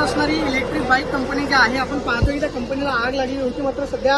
असणारी electric bike company जी आहे, आपण पाहतोय त्या कंपनीला आग लागली होती. मात्र सध्या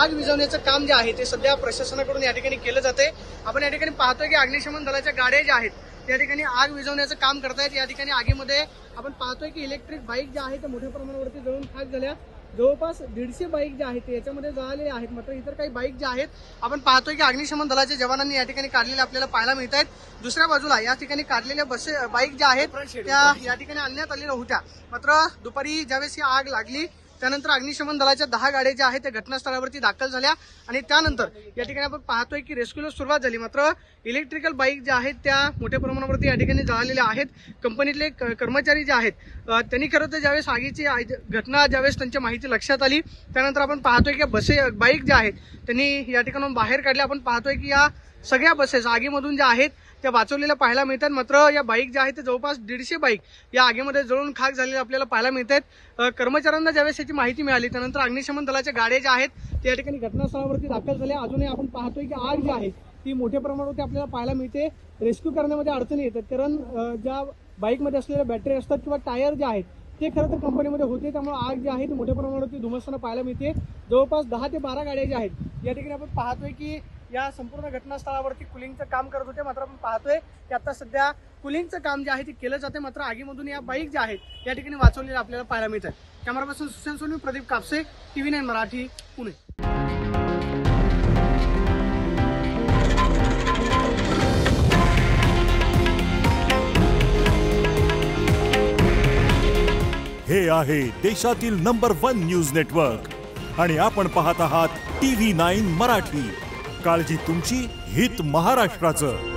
आग विझवण्याचं काम जे आहे ते सध्या प्रशासनाकडून या ठिकाणी केलं जाते. आपण या ठिकाणी पाहतोय की अग्निशमन दलाच्या गाड्या ज्या आहेत त्या ठिकाणी आग विझवण्याचं काम करतायत. या ठिकाणी आगीमध्ये आपण पाहतोय की इलेक्ट्रिक बाईक ज्या आहेत त्या मोठ्या प्रमाणावरती जळून खाक झाल्या. जवळपास 150 बाईक ज्या आहेत याच्यामध्ये जळालेल्या आहेत. मात्र इतर काही बाईक ज्या आहेत आपण पाहतोय की अग्निशमन दलाच्या जवानांनी या ठिकाणी काढलेल्या आपल्याला पाहायला मिळत आहेत. दुसऱ्या बाजूला या ठिकाणी काढलेल्या बाईक ज्या आहेत त्या या ठिकाणी आणण्यात आलेल्या होत्या. मात्र दुपारी ज्यावेळेस ही आग लागली त्यानंतर अग्निशमन दलाच्या 10 गाड्या ज्या आहेत त्या घटनास्थळावरती दाखल झाल्या आणि त्यानंतर या ठिकाणी आपण पाहतोय की रेस्क्यूला सुरुवात झाली. मात्र इलेक्ट्रिकल बाईक ज्या आहेत त्या मोठ्या प्रमाणावरती या ठिकाणी जळालेल्या आहेत. कंपनीतले कर्मचारी जे आहेत त्यांनी खरं तर ज्यावेळेस आगीची घटना ज्यावेळेस त्यांच्या माहिती लक्षात आली त्यानंतर आपण पाहतोय की बाईक ज्या आहेत त्यांनी या ठिकाणून बाहेर काढल्या. आपण पाहतोय की या सगळ्या बसेस आगीमधून ज्या आहेत त्या वाचवलेल्या पाहायला मिळतात. मात्र या बाईक ज्या आहेत जवळपास 150 बाईक या आगीमध्ये जळून खाक झालेल्या आपल्याला पाहायला मिळत आहेत. कर्मचाऱ्यांना ज्यावेळेस याची माहिती मिळाली त्यानंतर अग्निशमन दलाच्या गाड्या ज्या आहेत त्या या ठिकाणी घटनास्थळावरती दाखल झाल्या. अजूनही आपण पाहतोय की आग जी आहे ती मोठ्या प्रमाणावरती आपल्याला पाहायला मिळते. रेस्क्यू करण्यामध्ये अडचणी येतात कारण ज्या बाईकमध्ये असलेल्या बॅटरी असतात किंवा टायर जे आहेत ते खरं तर कंपनीमध्ये होते. त्यामुळे आग जी आहे ती मोठ्या प्रमाणावरती धुमसताना पाहायला मिळते. जवळपास 10 ते 12 गाड्या ज्या आहेत या ठिकाणी आपण पाहतोय की या संपूर्ण घटनास्थळावरती कुलिंगचं काम करत होते. मात्र आपण पाहतोय की आता सध्या कुलिंगचं काम जे आहे ते केलं जाते. मात्र आगीमधून या बाईक ज्या आहेत या ठिकाणी वाचवलेल्या आपल्याला पाहायला मिळतात. Camera person Sushant Soni, Pradeep Kapse, TV9 Marathi, Pune. हे आहे देशातील नंबर 1 न्यूज नेटवर्क आणि आपण पाहत आहात TV9 मराठी. काळजी तुमची, हित महाराष्ट्राचं.